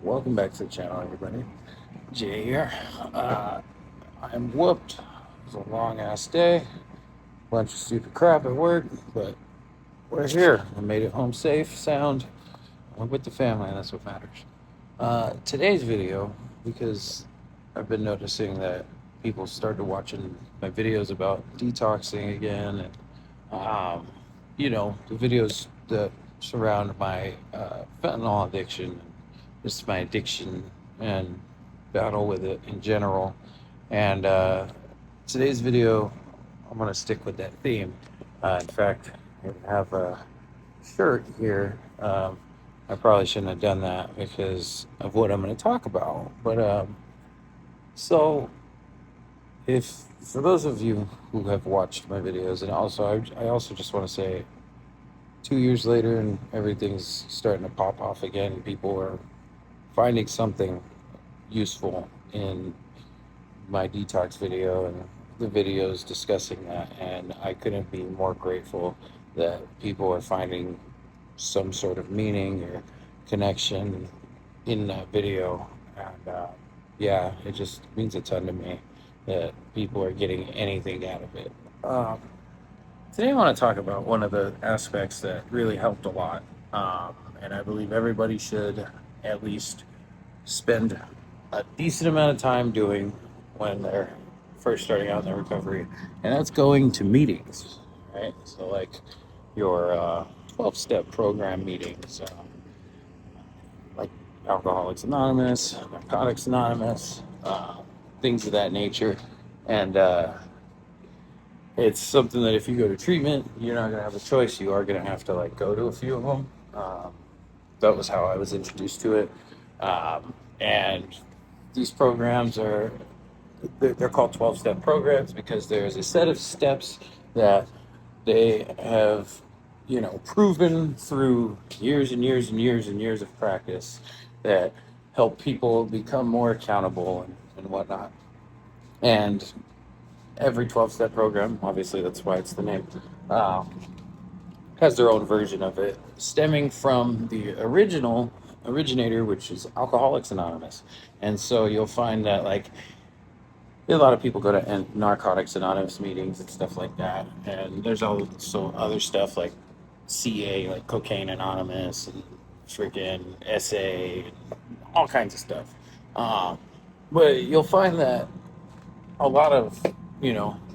Welcome back to the channel, everybody. Jay here. I'm whooped. It was a long ass day. Bunch of stupid crap at work, but we're here. I made it home safe, sound. I'm with the family, and that's what matters. Today's video, because I've been noticing that people started watching my videos about detoxing again, and the videos that surround my fentanyl addiction, just my addiction and battle with it in general. And today's video, I'm going to stick with that theme. In fact, I have a shirt here. I probably shouldn't have done that because of what I'm going to talk about. But so, if for those of you who have watched my videos, and also I also just want to say, 2 years later, and everything's starting to pop off again. People are finding something useful in my detox video and the videos discussing that, and I couldn't be more grateful that people are finding some sort of meaning or connection in that video. And yeah, it just means a ton to me that people are getting anything out of it. Today I want to talk about one of the aspects that really helped a lot, and I believe everybody should at least spend a decent amount of time doing when they're first starting out in their recovery, and that's going to meetings, right? So like your 12-step program meetings, like Alcoholics Anonymous, Narcotics Anonymous, things of that nature. And it's something that if you go to treatment, you're not going to have a choice. You are going to have to like go to a few of them. That was how I was introduced to it. And these programs they're called 12-step programs because there's a set of steps that they have, proven through years and years and years and years of practice that help people become more accountable and whatnot. And every 12-step program, obviously that's why it's the name, has their own version of it, stemming from the originator, which is Alcoholics Anonymous. And so you'll find that like a lot of people go to Narcotics Anonymous meetings and stuff like that. And there's also other stuff like CA, like Cocaine Anonymous, and freaking SA, and all kinds of stuff. But you'll find that a lot of,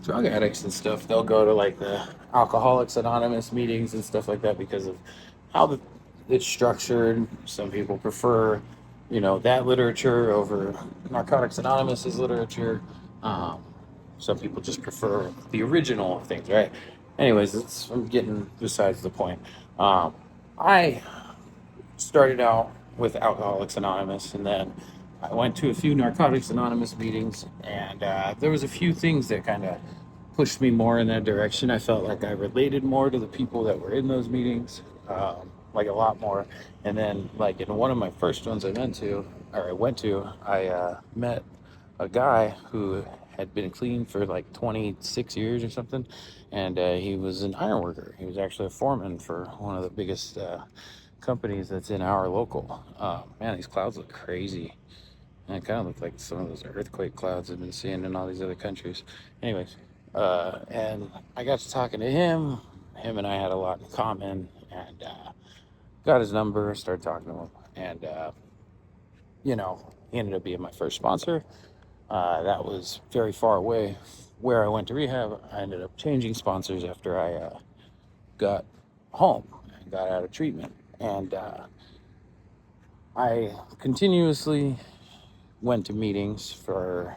drug addicts and stuff, they'll go to like the Alcoholics Anonymous meetings and stuff like that because of how it's structured. Some people prefer, that literature over Narcotics Anonymous's literature. Some people just prefer the original things, right? Anyways, I'm getting besides the point. I started out with Alcoholics Anonymous, and then I went to a few Narcotics Anonymous meetings, and there was a few things that kind of pushed me more in that direction. I felt like I related more to the people that were in those meetings, like a lot more. And then, like in one of my first ones I went to, I met a guy who had been clean for like 26 years or something, and he was an iron worker. He was actually a foreman for one of the biggest companies that's in our local. Man, these clouds look crazy. And it kind of looked like some of those earthquake clouds I've been seeing in all these other countries. Anyways, and I got to talking to him. Him and I had a lot in common, and got his number, started talking to him, and he ended up being my first sponsor. That was very far away where I went to rehab. I ended up changing sponsors after I got home and got out of treatment, and I continuously went to meetings for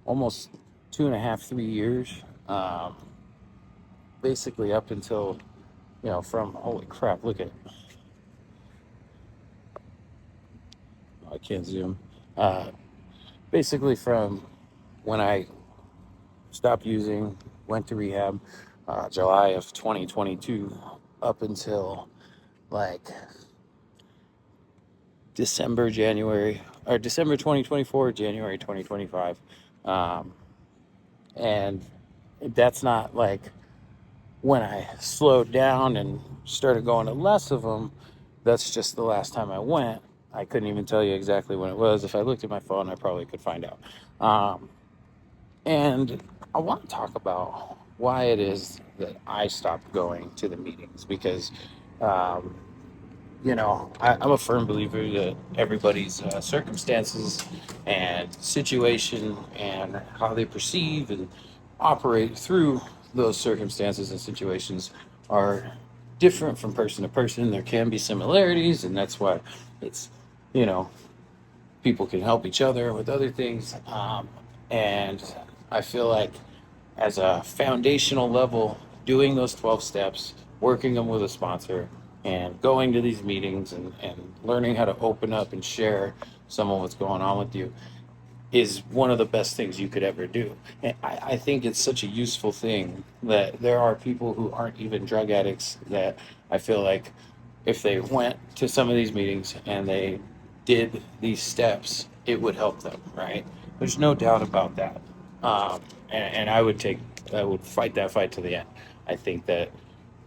almost 2.5, 3 years, basically up until, from, holy crap, look at, I can't zoom, basically from when I stopped using, went to rehab, July of 2022, up until like December 2024, January 2025. And that's not like when I slowed down and started going to less of them. That's just the last time I went. I couldn't even tell you exactly when it was. If I looked at my phone, I probably could find out. And I want to talk about why it is that I stopped going to the meetings because, um, I'm a firm believer that everybody's circumstances and situation and how they perceive and operate through those circumstances and situations are different from person to person. There can be similarities, and that's why it's, you know, people can help each other with other things. And I feel like as a foundational level, doing those 12 steps, working them with a sponsor, and going to these meetings and learning how to open up and share some of what's going on with you is one of the best things you could ever do. And I think it's such a useful thing that there are people who aren't even drug addicts that I feel like if they went to some of these meetings and they did these steps, it would help them, right? There's no doubt about that. And I would fight that fight to the end. I think that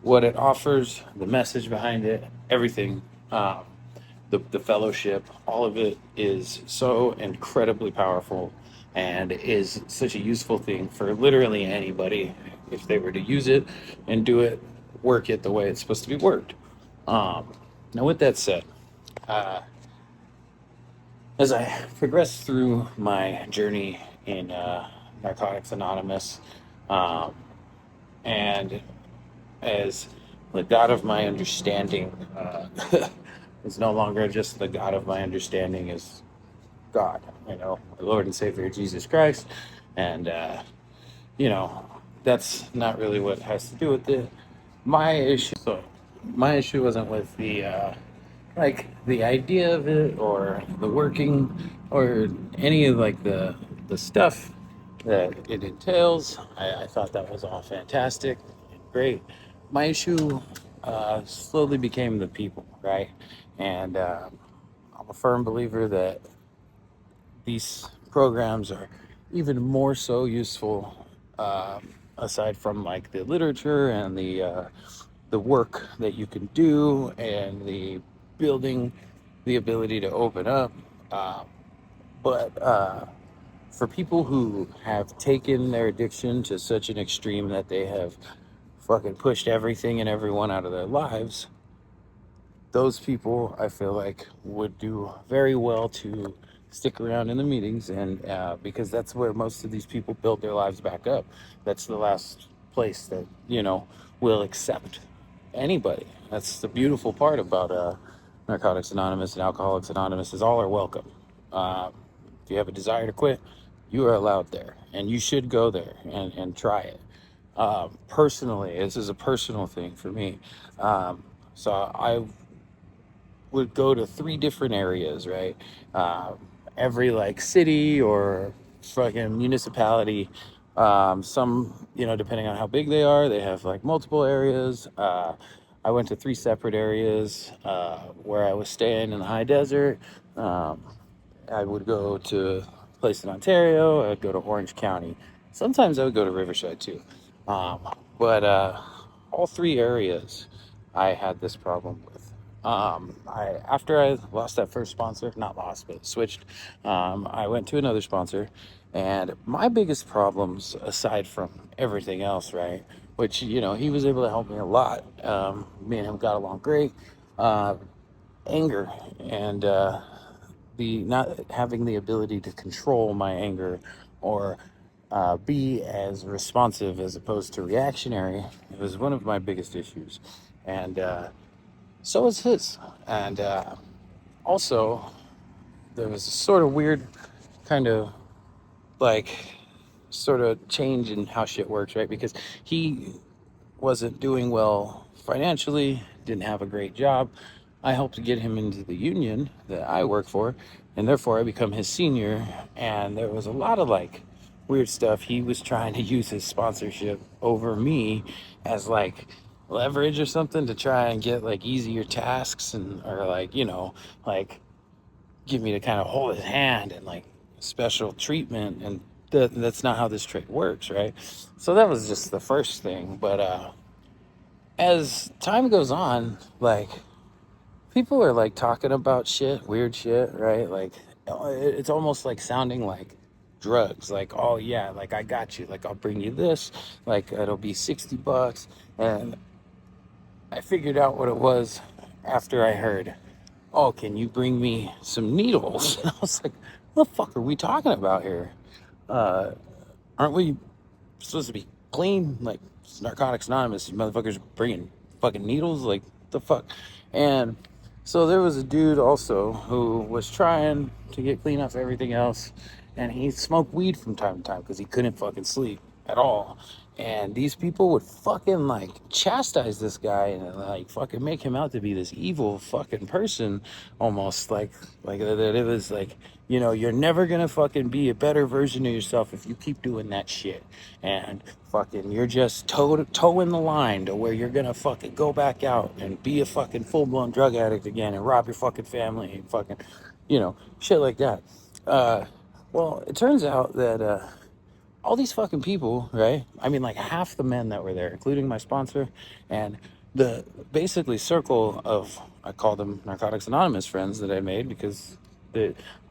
what it offers, the message behind it, everything, um, the fellowship, all of it is so incredibly powerful and is such a useful thing for literally anybody if they were to use it and do it, work it the way it's supposed to be worked. Um, Now, with that said, uh, as I progress through my journey in Narcotics Anonymous, um, and as the God of my understanding is no longer just the God of my understanding, is God, my Lord and Savior Jesus Christ, and you know, that's not really what has to do with it. My issue, so my issue wasn't with the like the idea of it or the working or any of like the stuff that it entails. I thought that was all fantastic and great. My issue slowly became the people, right? And I'm a firm believer that these programs are even more so useful, aside from like the literature and the work that you can do and the building the ability to open up. Uh, but for people who have taken their addiction to such an extreme that they have fucking pushed everything and everyone out of their lives, those people I feel like would do very well to stick around in the meetings, and because that's where most of these people build their lives back up. That's the last place that will accept anybody. That's the beautiful part about Narcotics Anonymous and Alcoholics Anonymous is all are welcome. If you have a desire to quit, you are allowed there, and you should go there and try it. Personally, this is a personal thing for me. So I would go to three different areas, right? Every like city or fucking municipality, some, depending on how big they are, they have like multiple areas. I went to three separate areas where I was staying in the high desert. Um, I would go to a place in Ontario. I would go to Orange County. Sometimes I would go to Riverside too. But all three areas I had this problem with. I After I lost that first sponsor, not lost, but switched, I went to another sponsor, and my biggest problems, aside from everything else, right, which he was able to help me a lot. Me and him got along great. Uh, Anger and the not having the ability to control my anger or be as responsive as opposed to reactionary was one of my biggest issues, and so was his. And also, there was a sort of weird kind of like sort of change in how shit works, right? Because he wasn't doing well financially, didn't have a great job. I helped get him into the union that I work for, and therefore I become his senior. And there was a lot of like weird stuff. He was trying to use his sponsorship over me as like leverage or something to try and get like easier tasks and or like like get me to kind of hold his hand and like special treatment, and that's not how this trade works, right? So that was just the first thing. But as time goes on, like people are like talking about shit, weird shit, right? Like it's almost like sounding like drugs. Like, oh yeah, like I got you. Like I'll bring you this. Like it'll be $60. And I figured out what it was after I heard, oh, can you bring me some needles? And I was like, what the fuck are we talking about here? Uh, aren't we supposed to be clean? Like it's Narcotics Anonymous, you motherfuckers bringing fucking needles? Like the fuck? And so there was a dude also who was trying to get clean off everything else, and he smoked weed from time to time because he couldn't fucking sleep at all. And these people would fucking like chastise this guy and like fucking make him out to be this evil fucking person, almost like that it was like, you know, you're never gonna fucking be a better version of yourself if you keep doing that shit. And fucking, you're just towing the line to where you're gonna fucking go back out and be a fucking full blown drug addict again and rob your fucking family and fucking, you know, shit like that. Uh, well, it turns out that all these fucking people, right? I mean, like half the men that were there, including my sponsor, and the basically circle of, I call them Narcotics Anonymous friends that I made because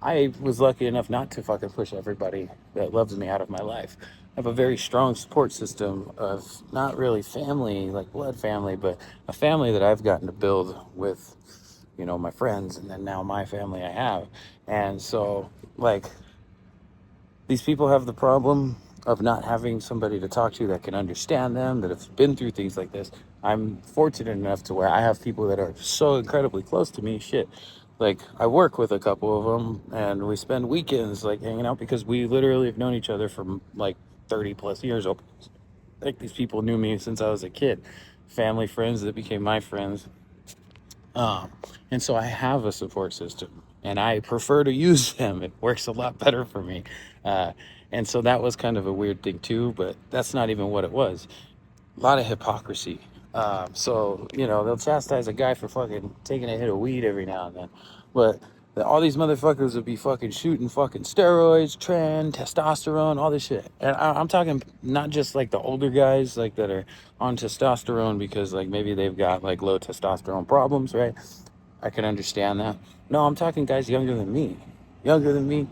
I was lucky enough not to fucking push everybody that loves me out of my life. I have a very strong support system of not really family, like blood family, but a family that I've gotten to build with, you know, my friends, and then now my family I have. And so, like, these people have the problem of not having somebody to talk to that can understand them, that have been through things like this. I'm fortunate enough to where I have people that are so incredibly close to me. Shit. Like, I work with a couple of them and we spend weekends like hanging out because we literally have known each other for like 30 plus years. Like, these people knew me since I was a kid. Family friends that became my friends. And so I have a support system and I prefer to use them. It works a lot better for me. Uh, and so that was kind of a weird thing too, but that's not even what it was. A lot of hypocrisy. So, you know, they'll chastise a guy for fucking taking a hit of weed every now and then. But all these motherfuckers would be fucking shooting fucking steroids, tren, testosterone, all this shit. And I'm talking not just like the older guys like that are on testosterone because like maybe they've got like low testosterone problems, right? I can understand that. No, I'm talking guys younger than me. Younger than me,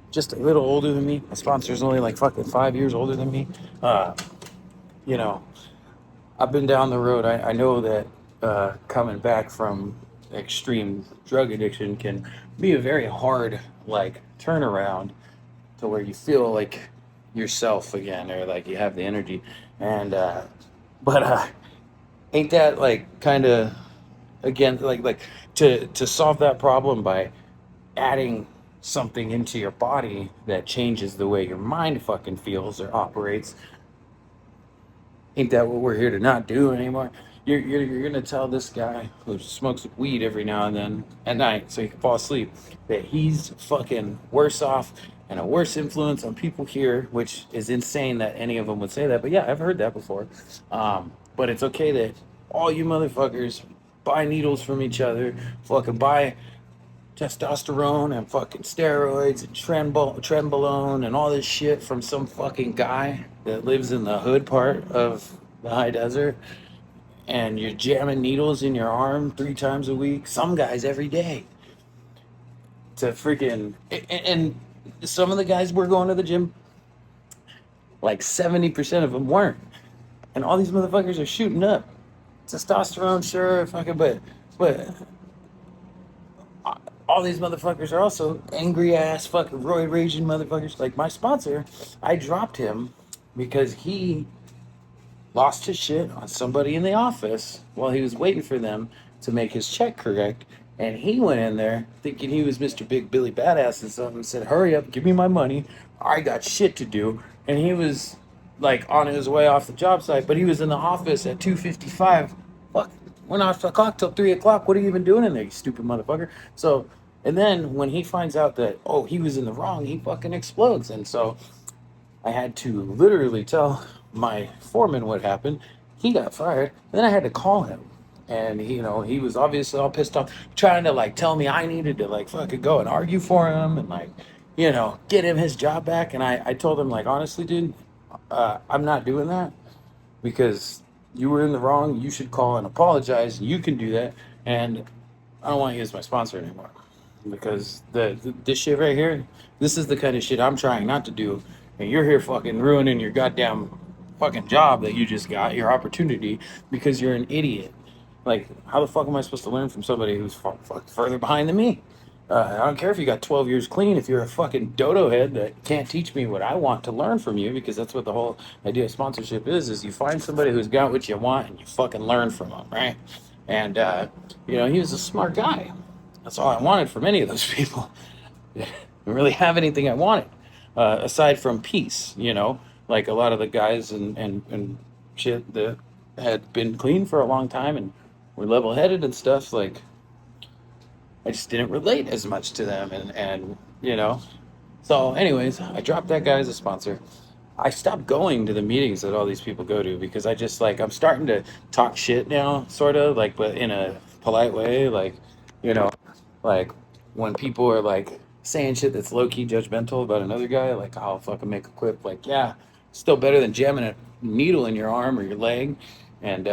just a little older than me. My sponsor's only like fucking 5 years older than me. Uh, you know, I've been down the road. I know that coming back from extreme drug addiction can be a very hard like turnaround to where you feel like yourself again or like you have the energy. And but ain't that like kind of again like to solve that problem by adding something into your body that changes the way your mind fucking feels or operates? Ain't that what we're here to not do anymore? You're gonna tell this guy who smokes weed every now and then at night so he can fall asleep that he's fucking worse off and a worse influence on people here, which is insane that any of them would say that. But yeah, I've heard that before. But it's okay that all you motherfuckers buy needles from each other, fucking buy testosterone and fucking steroids and trenbolone and all this shit from some fucking guy that lives in the hood part of the high desert, and you're jamming needles in your arm 3 times a week, some guys every day, to freaking and some of the guys were going to the gym, like 70% of them weren't, and all these motherfuckers are shooting up testosterone, sure, fucking, but all these motherfuckers are also angry ass fucking roid raging motherfuckers. Like my sponsor, I dropped him because he lost his shit on somebody in the office while he was waiting for them to make his check correct. And he went in there thinking he was Mr. Big Billy Badass and something and said, hurry up, give me my money. I got shit to do. And he was like on his way off the job site, but he was in the office at 2:55. Fuck, went off the clock till 3 o'clock. What are you even doing in there, you stupid motherfucker? So, and then when he finds out that, oh, he was in the wrong, he fucking explodes. And so I had to literally tell my foreman what happened. He got fired. Then I had to call him. And he, you know, he was obviously all pissed off, trying to like tell me I needed to like fucking go and argue for him and like, you know, get him his job back. And I told him like, honestly, dude, I'm not doing that because you were in the wrong. You should call and apologize. You can do that. And I don't want you as my sponsor anymore because this shit right here, this is the kind of shit I'm trying not to do, and you're here fucking ruining your goddamn fucking job that you just got, your opportunity, because you're an idiot. Like, how the fuck am I supposed to learn from somebody who's further behind than me? I don't care if you got 12 years clean. If you're a fucking dodo head that can't teach me what I want to learn from you, because that's what the whole idea of sponsorship is you find somebody who's got what you want and you fucking learn from them, right? And, he was a smart guy. That's all I wanted from any of those people. I didn't really have anything I wanted, aside from peace, like a lot of the guys and shit that had been clean for a long time and were level headed and stuff. Like, I just didn't relate as much to them. So, anyways, I dropped that guy as a sponsor. I stopped going to the meetings that all these people go to because I just like I'm starting to talk shit now, sort of like, but in a polite way, you know, like when people are like saying shit that's low key judgmental about another guy, like I'll fucking make a quip like, yeah, still better than jamming a needle in your arm or your leg, and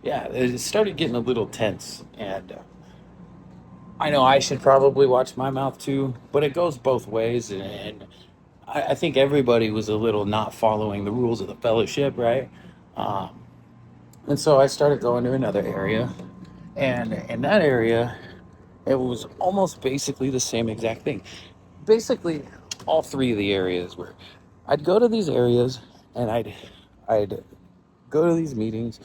yeah, it started getting a little tense, and I know I should probably watch my mouth too, but it goes both ways, and I think everybody was a little not following the rules of the fellowship, right? Um, and so I started going to another area, and in that area, it was almost basically the same exact thing. Basically, all three of the areas were. I'd go to these areas, and I'd go to these meetings,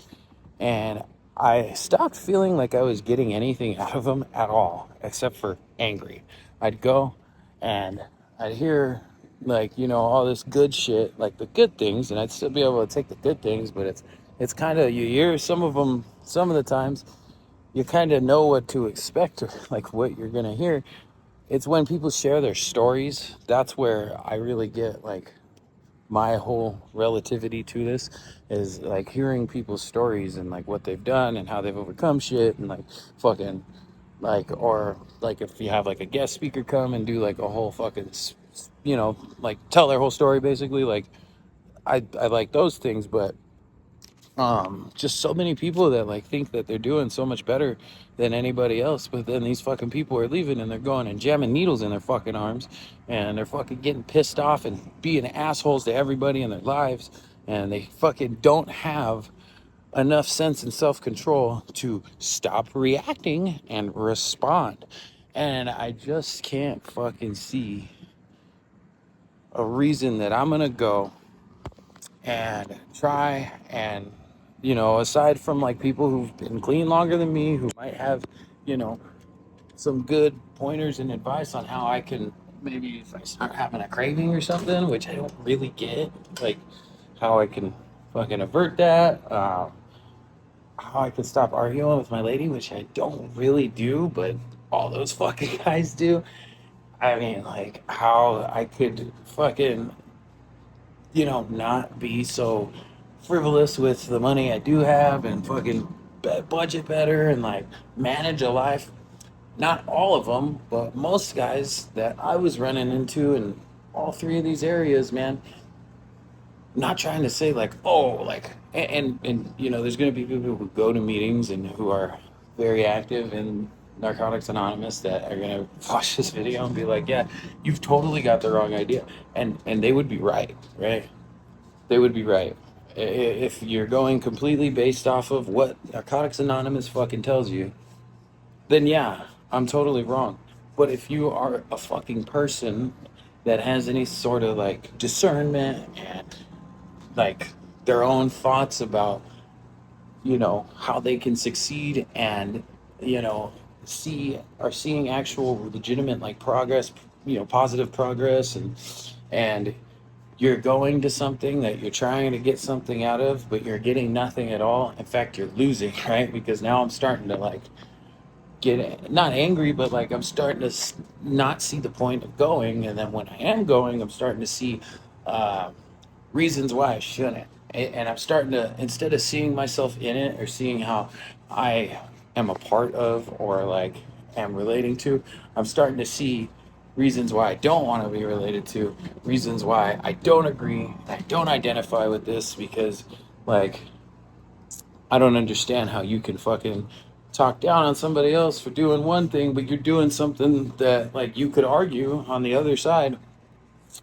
and I stopped feeling like I was getting anything out of them at all, except for angry. I'd go and I'd hear like all this good shit, like the good things, and I'd still be able to take the good things, but it's kind of you hear some of them, some of the times you kind of know what to expect or like what you're gonna hear. It's when people share their stories that's where I really get like my whole relativity to this is like hearing people's stories and like what they've done and how they've overcome shit and like fucking like or like if you have like a guest speaker come and do like a whole fucking like tell their whole story basically like I like those things, but just so many people that like think that they're doing so much better than anybody else, but then these fucking people are leaving and they're going and jamming needles in their fucking arms and they're fucking getting pissed off and being assholes to everybody in their lives, and they fucking don't have enough sense and self-control to stop reacting and respond. And I just can't fucking see a reason that I'm gonna go and try and aside from like people who've been clean longer than me who might have you know some good pointers and advice on how I can, maybe if I start having a craving or something, which I don't really get, like how I can fucking avert that, how I can stop arguing with my lady, which I don't really do, but all those fucking guys do. I mean, like how I could fucking not be so frivolous with the money I do have and fucking budget better and like manage a life. Not all of them, but most guys that I was running into in all three of these areas, man. Not trying to say like, oh, like, there's going to be people who go to meetings and who are very active in Narcotics Anonymous that are going to watch this video and be like, yeah, you've totally got the wrong idea, and they would be right, right? They would be right. If you're going completely based off of what Narcotics Anonymous fucking tells you, then yeah, I'm totally wrong. But if you are a fucking person that has any sort of like discernment and like their own thoughts about, how they can succeed and, are seeing actual legitimate like progress, positive progress, and you're going to something that you're trying to get something out of, but you're getting nothing at all. In fact, you're losing, right? Because now I'm starting to like get not angry, but like I'm starting to not see the point of going. And then when I am going, I'm starting to see uh, reasons why I shouldn't. And I'm starting to, instead of seeing myself in it or seeing how I am a part of or like am relating to, I'm starting to see reasons why I don't want to be related to, reasons why I don't agree, I don't identify with this, because like I don't understand how you can fucking talk down on somebody else for doing one thing, but you're doing something that like you could argue on the other side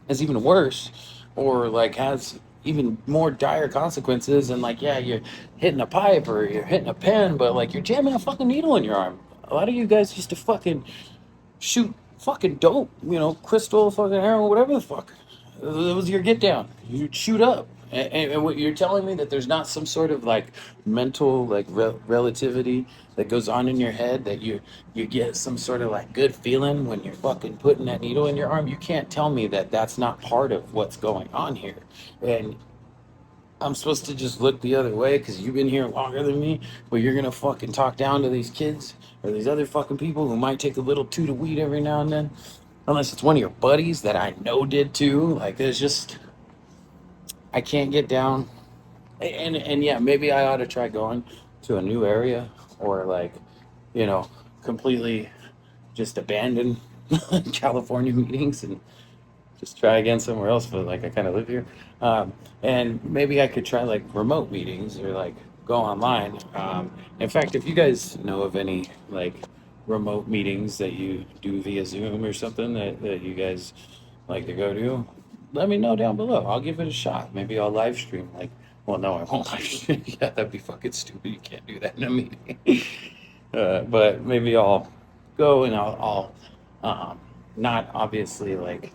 is even worse, or like has even more dire consequences. And like, yeah, you're hitting a pipe or you're hitting a pen, but like you're jamming a fucking needle in your arm. A lot of you guys used to fucking shoot fucking dope, crystal, fucking heroin, whatever the fuck. It was your get down. You'd shoot up. And what you're telling me that there's not some sort of like mental like relativity that goes on in your head, that you get some sort of like good feeling when you're fucking putting that needle in your arm. You can't tell me that that's not part of what's going on here. And I'm supposed to just look the other way because you've been here longer than me, but you're gonna fucking talk down to these kids or these other fucking people who might take a little toot of weed every now and then, unless it's one of your buddies that I know did too. Like, it's just, I can't get down. And yeah, maybe I ought to try going to a new area, or like, completely just abandon California meetings and just try again somewhere else. But like, I kind of live here. And maybe I could try like remote meetings, or like go online. In fact, if you guys know of any like remote meetings that you do via Zoom or something that you guys like to go to, let me know down below. I'll give it a shot. Maybe I'll live stream. Like, well, no, I won't live stream. Yeah, that'd be fucking stupid. You can't do that in a meeting. But maybe I'll go and I'll not obviously like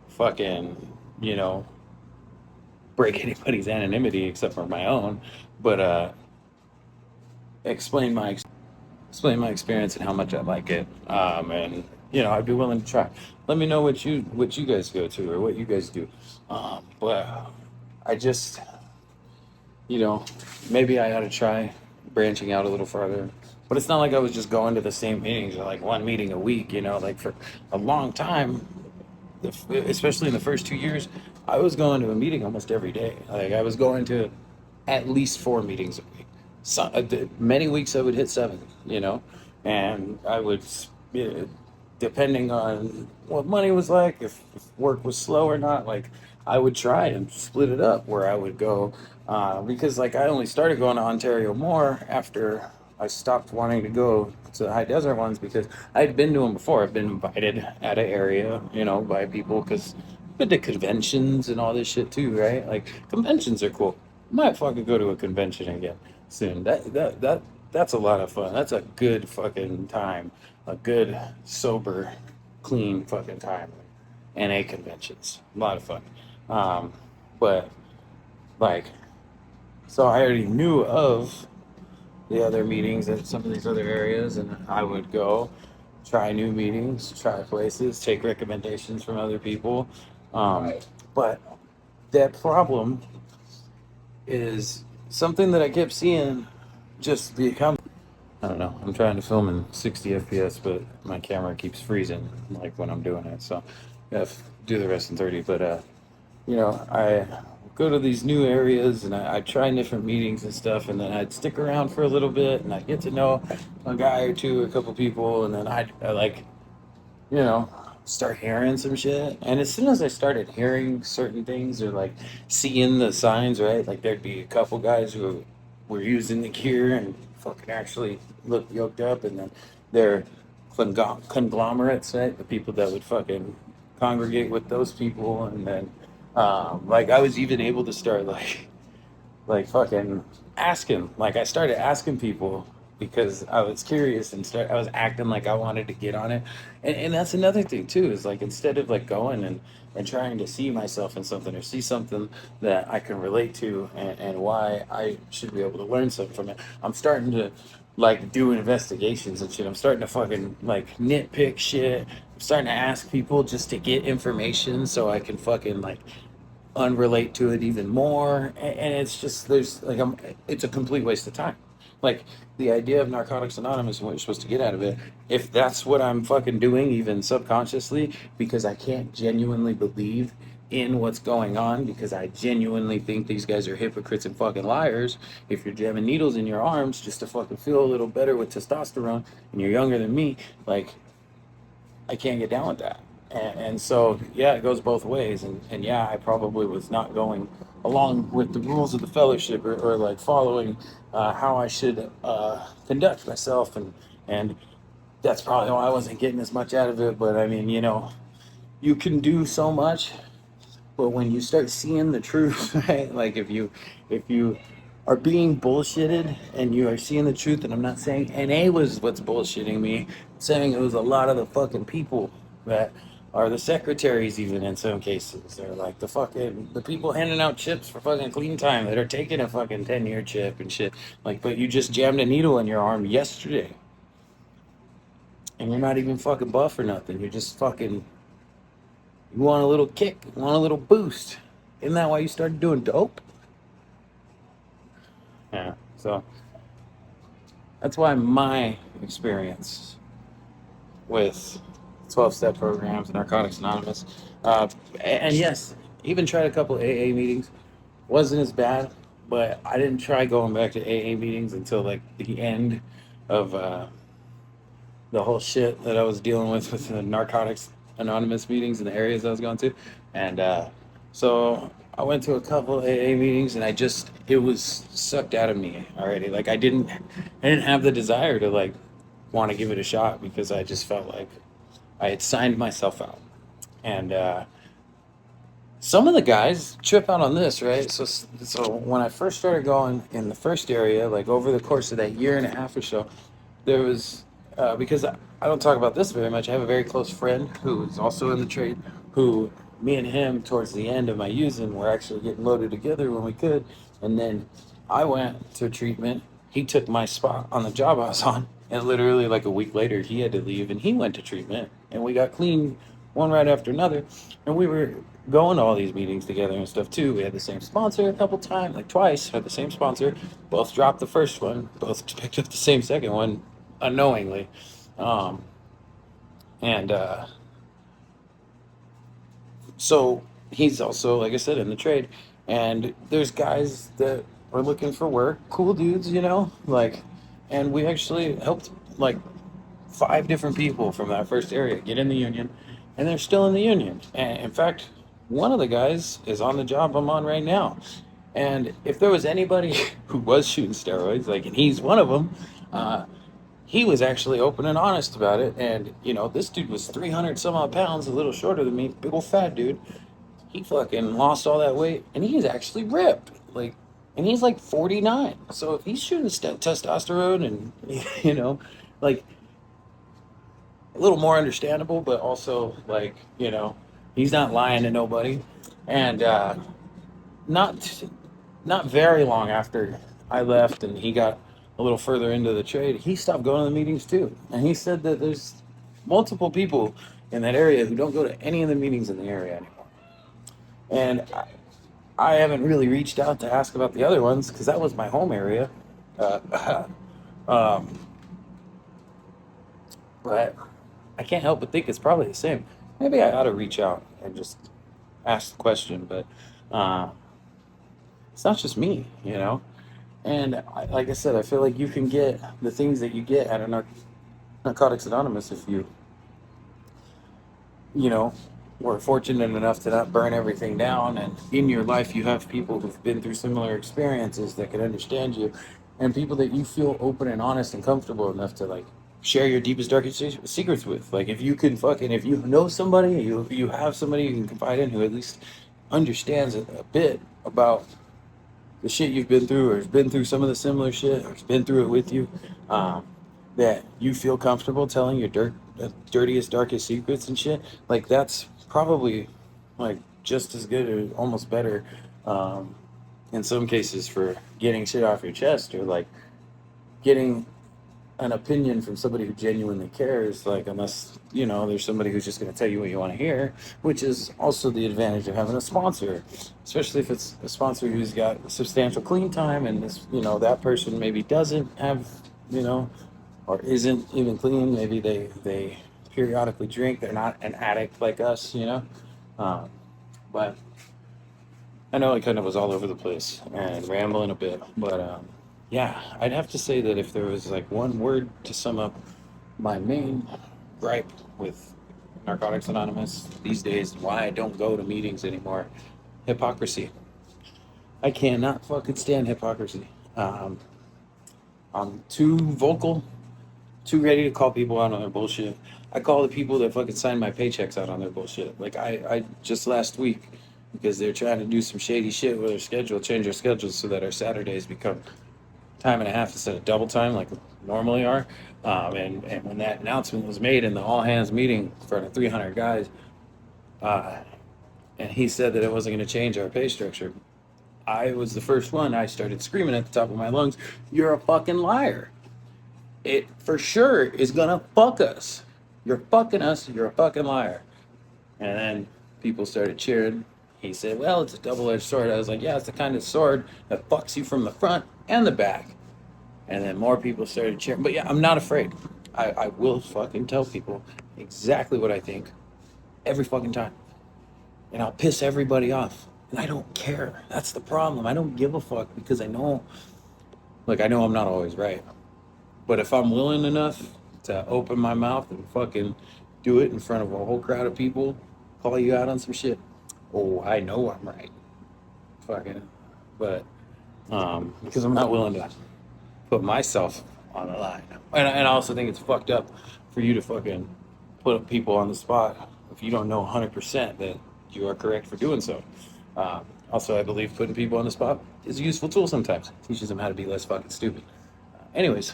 fucking, you know, break anybody's anonymity except for my own, but explain my explain my experience and how much I like it. And I'd be willing to try. Let me know what you guys go to or what you guys do. But I just, you know, maybe I ought to try branching out a little farther. But it's not like I was just going to the same meetings or like one meeting a week. Like for a long time, especially in the first 2 years, I was going to a meeting almost every day. Like I was going to at least 4 meetings a week. Many weeks I would hit 7, and I would, depending on what money was like, if work was slow or not, like I would try and split it up where I would go, because like I only started going to Ontario more after I stopped wanting to go to the high desert ones, because I'd been to them before. I've been invited at an area, by people, because I've been to conventions and all this shit too, right? Like conventions are cool. Might fucking go to a convention again soon. That's a lot of fun. That's a good fucking time. A good, sober, clean fucking time. NA conventions. A lot of fun. But like, so I already knew of the other meetings at some of these other areas, and I would go try new meetings, try places, take recommendations from other people. But that problem is something that I kept seeing just become. I don't know. I'm trying to film in 60 FPS, but my camera keeps freezing like when I'm doing it. So I have to do the rest in 30. But I go to these new areas and I try different meetings and stuff, and then I'd stick around for a little bit and I'd get to know a guy or two, a couple people, and then I like, start hearing some shit. And as soon as I started hearing certain things or like seeing the signs, right? Like there'd be a couple guys who were using the gear and fucking actually looked yoked up, and then they're conglomerates, right? The people that would fucking congregate with those people, and then like I was even able to start like fucking asking. Like I started asking people because I was curious, and I was acting like I wanted to get on it. And that's another thing too, is like instead of like going and trying to see myself in something or see something that I can relate to, and why I should be able to learn something from it, I'm starting to like do investigations and shit. I'm starting to fucking like nitpick shit. I'm starting to ask people just to get information so I can fucking like unrelate to it even more. And it's just, it's a complete waste of time. Like the idea of Narcotics Anonymous and what you're supposed to get out of it, if that's what I'm fucking doing even subconsciously, because I can't genuinely believe in what's going on, because I genuinely think these guys are hypocrites and fucking liars. If you're jamming needles in your arms just to fucking feel a little better with testosterone, and you're younger than me, like I can't get down with that. And so, yeah, it goes both ways. And yeah, I probably was not going along with the rules of the fellowship, or like following how I should conduct myself, and that's probably why I wasn't getting as much out of it. But I mean, you can do so much, but when you start seeing the truth, right? Like if you are being bullshitted and you are seeing the truth, and I'm not saying NA was what's bullshitting me, I'm saying it was a lot of the fucking people that are the secretaries, even in some cases. They're like the people handing out chips for fucking clean time that are taking a fucking 10-year chip and shit. Like, but you just jammed a needle in your arm yesterday. And you're not even fucking buff or nothing. You're just fucking, you want a little kick, you want a little boost. Isn't that why you started doing dope? Yeah. So that's why my experience with 12-step programs and Narcotics Anonymous, and yes, even tried a couple AA meetings, wasn't as bad, but I didn't try going back to AA meetings until like the end of the whole shit that I was dealing with the Narcotics Anonymous meetings in the areas I was going to. And so I went to a couple AA meetings, and it was sucked out of me already. Like I didn't have the desire to like want to give it a shot, because I just felt like I had signed myself out. And some of the guys trip out on this, right? So when I first started going in the first area, like over the course of that year and a half or so, there was because I don't talk about this very much. I have a very close friend who is also in the trade, who me and him towards the end of my using were actually getting loaded together when we could, and then I went to treatment. He took my spot on the job I was on, and literally like a week later he had to leave, and he went to treatment, and we got clean one right after another, and we were going to all these meetings together and stuff too. We had the same sponsor a couple times, like twice, had the same sponsor. Both dropped the first one, both picked up the same second one unknowingly. Um, and So he's also, like I said, in the trade. And there's guys that are looking for work, cool dudes, like, and we actually helped like 5 different people from that first area get in the union, and they're still in the union. And in fact, one of the guys is on the job I'm on right now. And if there was anybody who was shooting steroids, like, and he's one of them, he was actually open and honest about it. And, this dude was 300 some odd pounds, a little shorter than me, big old fat dude. He fucking lost all that weight, and he's actually ripped. Like, and he's like 49. So if he's shooting testosterone and, like, a little more understandable, but also, like, he's not lying to nobody. And not not very long after I left and he got a little further into the trade, he stopped going to the meetings too. And he said that there's multiple people in that area who don't go to any of the meetings in the area anymore. And I haven't really reached out to ask about the other ones, because that was my home area. Um, but I can't help but think it's probably the same. Maybe I ought to reach out and just ask the question, but uh, it's not just me. And like I said, I feel like you can get the things that you get at a Narcotics Anonymous if you know, were fortunate enough to not burn everything down. And in your life, you have people who've been through similar experiences that can understand you, and people that you feel open and honest and comfortable enough to like share your deepest, darkest secrets with. Like, if you know somebody, you have somebody you can confide in, who at least understands a bit about the shit you've been through, or has been through some of the similar shit, or has been through it with you, that you feel comfortable telling your dirtiest, darkest secrets and shit. Like, that's probably like just as good or almost better, in some cases, for getting shit off your chest, or like getting an opinion from somebody who genuinely cares. Like, unless there's somebody who's just going to tell you what you want to hear, which is also the advantage of having a sponsor, especially if it's a sponsor who's got substantial clean time, and this that person maybe doesn't have, or isn't even clean. Maybe they periodically drink. They're not an addict like us. But I know I kind of was all over the place and rambling a bit, but yeah, I'd have to say that if there was like one word to sum up my main gripe with Narcotics Anonymous these days, and why I don't go to meetings anymore: hypocrisy. I cannot fucking stand hypocrisy. I'm too vocal, too ready to call people out on their bullshit. I call the people that fucking sign my paychecks out on their bullshit. Like I just last week, because they're trying to do some shady shit with their schedule, change their schedules so that our Saturdays become time and a half instead of double time like normally are. And when that announcement was made in the all hands meeting in front of 300 guys, uh, and he said that it wasn't going to change our pay structure, I was the first one. I started screaming at the top of my lungs, "You're a fucking liar. It for sure is gonna fuck us. You're fucking us. You're a fucking liar." And then people started cheering. He said, "Well, it's a double-edged sword." I was like, "Yeah, it's the kind of sword that fucks you from the front and the back." And then more people started cheering. But yeah, I'm not afraid. I will fucking tell people exactly what I think every fucking time. And I'll piss everybody off. And I don't care. That's the problem. I don't give a fuck because I know, like, I know I'm not always right. But if I'm willing enough to open my mouth and fucking do it in front of a whole crowd of people, call you out on some shit, oh, I know I'm right. Fucking, but because I'm not willing to put myself on the line. And I also think it's fucked up for you to fucking put people on the spot if you don't know 100% that you are correct for doing so. Also, I believe putting people on the spot is a useful tool sometimes. It teaches them how to be less fucking stupid. Anyways,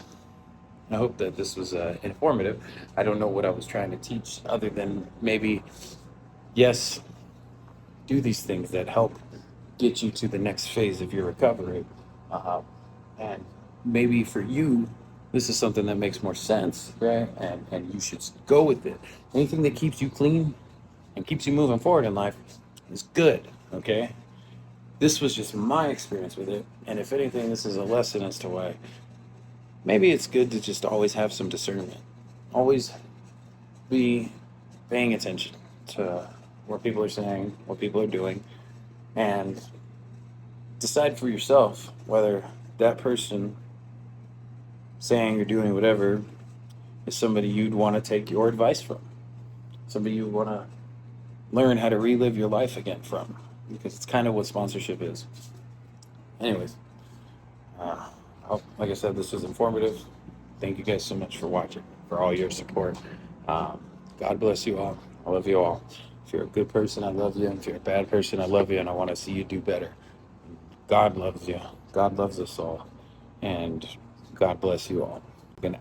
I hope that this was informative. I don't know what I was trying to teach other than maybe, yes, do these things that help get you to the next phase of your recovery. And maybe for you, this is something that makes more sense, right? And you should go with it. Anything that keeps you clean and keeps you moving forward in life is good, okay? This was just my experience with it. And if anything, this is a lesson as to why maybe it's good to just always have some discernment. Always be paying attention to what people are saying, what people are doing, and decide for yourself whether that person saying or doing whatever is somebody you'd want to take your advice from, somebody you want to learn how to relive your life again from, because it's kind of what sponsorship is. Anyways, like I said, this was informative. Thank you guys so much for watching, for all your support. God bless you all. I love you all. If you're a good person, I love you. If you're a bad person, I love you, and I want to see you do better. God loves you. God loves us all. And God bless you all. Good night.